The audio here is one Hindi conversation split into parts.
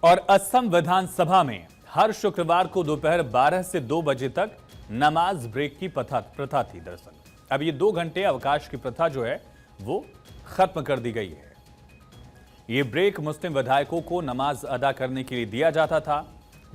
और असम विधानसभा में हर शुक्रवार को दोपहर 12 से 2 बजे तक नमाज ब्रेक की प्रथा थी। दरअसल अब ये 2 घंटे अवकाश की प्रथा जो है वो खत्म कर दी गई है। ये ब्रेक मुस्लिम विधायकों को नमाज अदा करने के लिए दिया जाता था।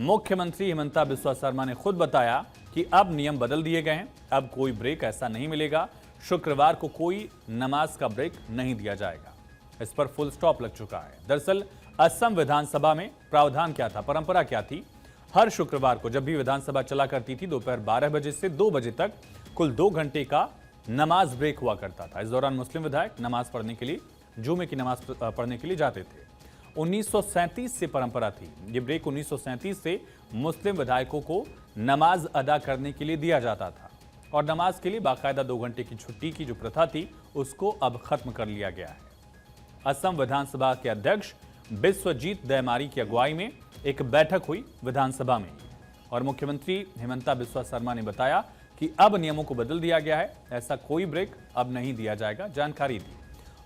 मुख्यमंत्री हिमंता बिस्वा शर्मा ने खुद बताया कि अब नियम बदल दिए गए हैं, अब कोई ब्रेक ऐसा नहीं मिलेगा। शुक्रवार को कोई नमाज का ब्रेक नहीं दिया जाएगा। इस पर फुल स्टॉप लग चुका है। दरअसल असम विधानसभा में प्रावधान क्या था, परंपरा क्या थी? हर शुक्रवार को जब भी विधानसभा चला करती थी दोपहर 12 बजे से 2 बजे तक कुल 2 घंटे का नमाज ब्रेक हुआ करता था। इस दौरान मुस्लिम विधायक नमाज पढ़ने के लिए, जुमे की नमाज पढ़ने के लिए जाते थे। 1937 से परंपरा थी। ये ब्रेक 1937 से मुस्लिम विधायकों को नमाज अदा करने के लिए दिया जाता था और नमाज के लिए बाकायदा 2 घंटे की छुट्टी की जो प्रथा थी उसको अब खत्म कर लिया गया है। असम विधानसभा के अध्यक्ष बिस्वजीत दयमारी की अगुवाई में एक बैठक हुई विधानसभा में और मुख्यमंत्री हिमंता बिस्वा शर्मा ने बताया कि अब नियमों को बदल दिया गया है, ऐसा कोई ब्रेक अब नहीं दिया जाएगा। जानकारी दी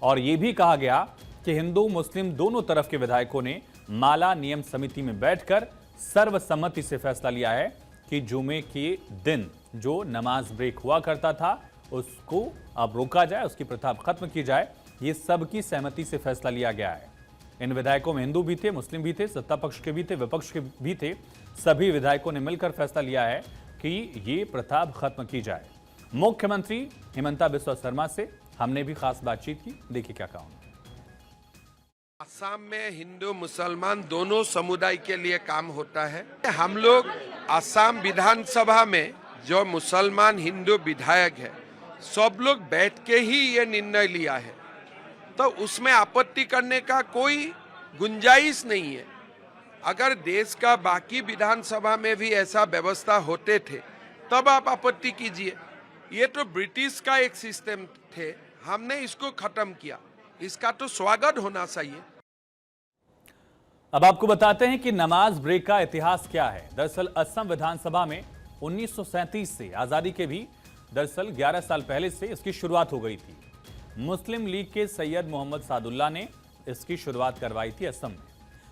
और यह भी कहा गया कि हिंदू मुस्लिम दोनों तरफ के विधायकों ने माला नियम समिति में बैठकर सर्वसम्मति से फैसला लिया है कि जुमे के दिन जो नमाज ब्रेक हुआ करता था उसको अब रोका जाए, उसकी प्रथा खत्म की जाए। ये सबकी सहमति से फैसला लिया गया है। इन विधायकों में हिंदू भी थे, मुस्लिम भी थे, सत्ता पक्ष के भी थे, विपक्ष के भी थे। सभी विधायकों ने मिलकर फैसला लिया है कि ये प्रथा खत्म की जाए। मुख्यमंत्री हिमंता बिस्वा शर्मा से हमने भी खास बातचीत की। देखिए क्या कहा। असम में हिंदू मुसलमान दोनों समुदाय के लिए काम होता है। हम लोग असम विधानसभा में जो मुसलमान हिंदू विधायक है सब लोग बैठ के ही ये निर्णय लिया है, तो उसमें आपत्ति करने का कोई गुंजाइश नहीं है। अगर देश का बाकी विधानसभा में भी ऐसा व्यवस्था होते थे तब आप आपत्ति कीजिए। ये तो ब्रिटिश का एक सिस्टम थे, हमने इसको खत्म किया, इसका तो स्वागत होना चाहिए। अब आपको बताते हैं कि नमाज ब्रेक का इतिहास क्या है। दरअसल असम विधानसभा में 1937 से आजादी के भी दरअसल 11 साल पहले से इसकी शुरुआत हो गई थी। मुस्लिम लीग के सैयद मोहम्मद सादुल्ला ने इसकी शुरुआत करवाई थी असम में।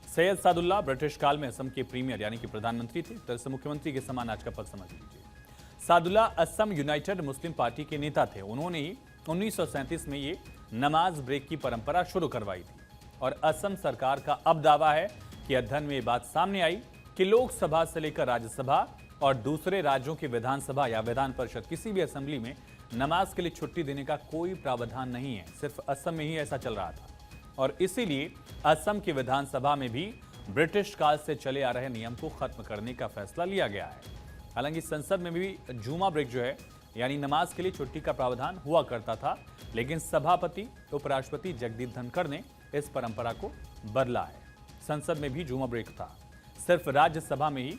सैयद सादुल्ला ब्रिटिश काल में असम के प्रीमियर यानी कि प्रधानमंत्री थे। दरअसल मुख्यमंत्री के समान आज का पद समझ लीजिए। सादुल्ला असम यूनाइटेड मुस्लिम पार्टी के नेता थे। उन्होंने ही 1937 में ये नमाज ब्रेक की परंपरा शुरू करवाई थी और असम सरकार का अब दावा है कि अध्ययन में ये बात सामने आई कि लोकसभा से लेकर राज्यसभा और दूसरे राज्यों की विधानसभा या विधान परिषद किसी भी असेंबली में नमाज के लिए छुट्टी देने का कोई प्रावधान नहीं है। सिर्फ असम में ही ऐसा चल रहा था और इसीलिए असम की विधानसभा में भी ब्रिटिश काल से चले आ रहे नियम को खत्म करने का फैसला लिया गया है। हालांकि संसद में भी जुमा ब्रेक जो है यानी नमाज के लिए छुट्टी का प्रावधान हुआ करता था, लेकिन सभापति उपराष्ट्रपति जगदीप धनखड़ ने इस परंपरा को बदला है। संसद में भी जुमा ब्रेक था, सिर्फ राज्यसभा में ही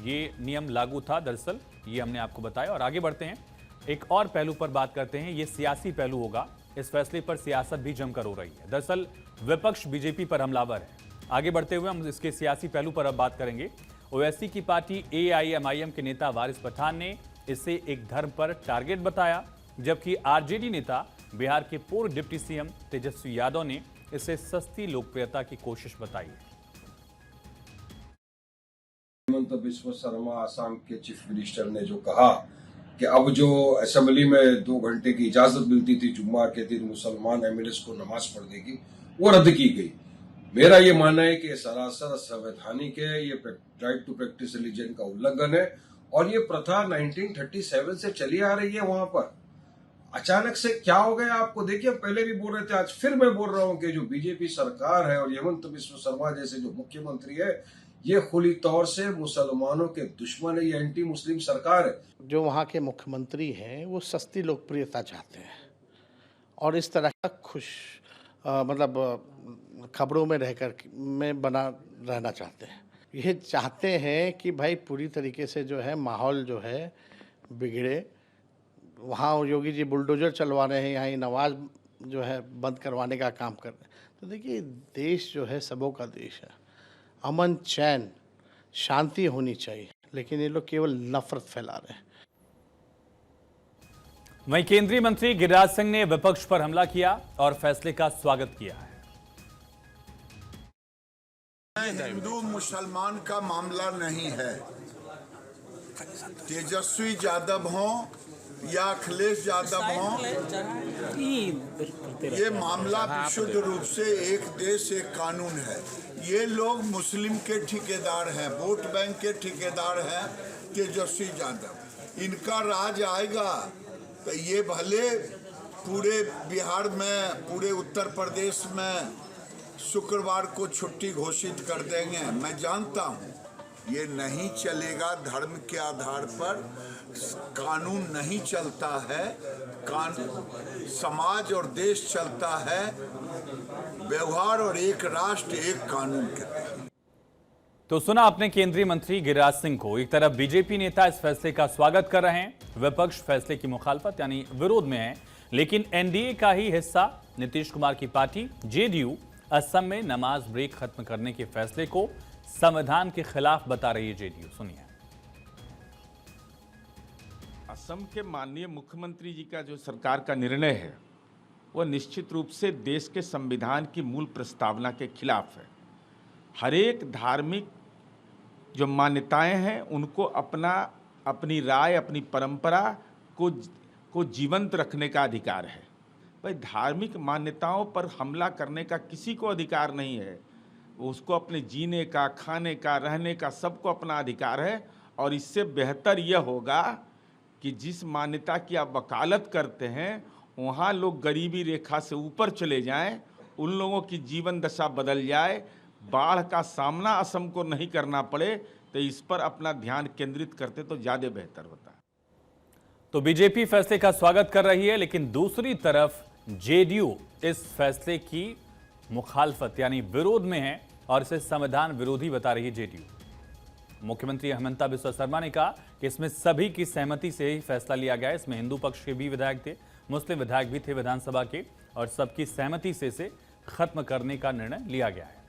ये नियम लागू था। दरअसल ये हमने आपको बताया और आगे बढ़ते हैं। एक और पहलू पर बात करते हैं, ये सियासी पहलू होगा। इस फैसले पर सियासत भी जमकर हो रही है। दरअसल विपक्ष बीजेपी पर हमलावर है। आगे बढ़ते हुए हम इसके सियासी पहलू पर अब बात करेंगे। ओवैसी की पार्टी AIMIM के नेता वारिस पठान ने इसे एक धर्म पर टारगेट बताया, जबकि RJD नेता बिहार के पूर्व डिप्टी CM तेजस्वी यादव ने इसे सस्ती लोकप्रियता की कोशिश बताई। हिमंता बिस्वा शर्मा असम के चीफ मिनिस्टर ने जो कहा कि अब जो असेंबली में 2 घंटे की इजाजत मिलती थी जुम्मा के दिन मुसलमान MLAs को नमाज पढ़ने की, वो रद्द की गई। मेरा ये मानना है कि सरासर संवैधानिक है, ये राइट टू प्रैक्टिस रिलीजन का उल्लंघन है और ये प्रथा 1937 से चली आ रही है। वहां पर अचानक से क्या हो गया आपको? देखिए, पहले भी बोल रहे थे, आज फिर मैं बोल रहा हूं कि जो बीजेपी सरकार है और हेमंत बिस्वा शर्मा जैसे जो मुख्यमंत्री है, ये खुली तौर से मुसलमानों के दुश्मन है, ये एंटी मुस्लिम सरकार है। जो वहाँ के मुख्यमंत्री हैं वो सस्ती लोकप्रियता चाहते हैं और इस तरह का मतलब खबरों में बना रहना चाहते हैं। ये चाहते हैं कि भाई पूरी तरीके से जो है माहौल जो है बिगड़े। वहाँ योगी जी बुलडोजर चलवा रहे हैं, यहाँ नमाज जो है बंद करवाने का काम कर रहे हैं। तो देखिए, देश जो है सबों का देश है, अमन चैन शांति होनी चाहिए, लेकिन ये लोग केवल नफरत फैला रहे हैं। वहीं केंद्रीय मंत्री गिरिराज सिंह ने विपक्ष पर हमला किया और फैसले का स्वागत किया है। हिंदू मुसलमान का मामला नहीं है। तेजस्वी यादव हों या अखिलेश यादव हों, ये मामला विशुद्ध रूप से एक देश एक कानून है। ये लोग मुस्लिम के ठेकेदार हैं, वोट बैंक के ठेकेदार हैं तेजस्वी यादव। इनका राज आएगा तो ये भले पूरे बिहार में, पूरे उत्तर प्रदेश में शुक्रवार को छुट्टी घोषित कर देंगे। मैं जानता हूँ ये नहीं चलेगा। धर्म के आधार पर कानून नहीं चलता है। समाज और देश चलता है व्यवहार और एक राष्ट्र एक कानून के तहत। तो सुना आपने केंद्रीय मंत्री गिरिराज सिंह को। एक तरफ बीजेपी नेता इस फैसले का स्वागत कर रहे हैं, विपक्ष फैसले की मुखालफत यानी विरोध में है। लेकिन एनडीए का ही हिस्सा नीतीश कुमार की पार्टी जेडीयू असम में नमाज ब्रेक खत्म करने के फैसले को संविधान के खिलाफ बता रही है जेडीयू। सुनिए। असम के माननीय मुख्यमंत्री जी का जो सरकार का निर्णय है वह निश्चित रूप से देश के संविधान की मूल प्रस्तावना के खिलाफ है। हर एक धार्मिक जो मान्यताएं हैं उनको अपनी राय, अपनी परंपरा को जीवंत रखने का अधिकार है। भाई, धार्मिक मान्यताओं पर हमला करने का किसी को अधिकार नहीं है। उसको अपने जीने का, खाने का, रहने का सबको अपना अधिकार है। और इससे बेहतर यह होगा कि जिस मान्यता की आप वकालत करते हैं वहाँ लोग गरीबी रेखा से ऊपर चले जाएं, उन लोगों की जीवन दशा बदल जाए, बाढ़ का सामना असम को नहीं करना पड़े, तो इस पर अपना ध्यान केंद्रित करते तो ज़्यादा बेहतर होता। तो बीजेपी फैसले का स्वागत कर रही है, लेकिन दूसरी तरफ जेडीयू इस फैसले की मुखालफत यानी विरोध में है और इसे संविधान विरोधी बता रही है जेडीयू। मुख्यमंत्री हेमंता बिस्वा शर्मा ने कहा कि इसमें सभी की सहमति से ही फैसला लिया गया है। इसमें हिंदू पक्ष के भी विधायक थे, मुस्लिम विधायक भी थे विधानसभा के, और सबकी सहमति से इसे खत्म करने का निर्णय लिया गया है।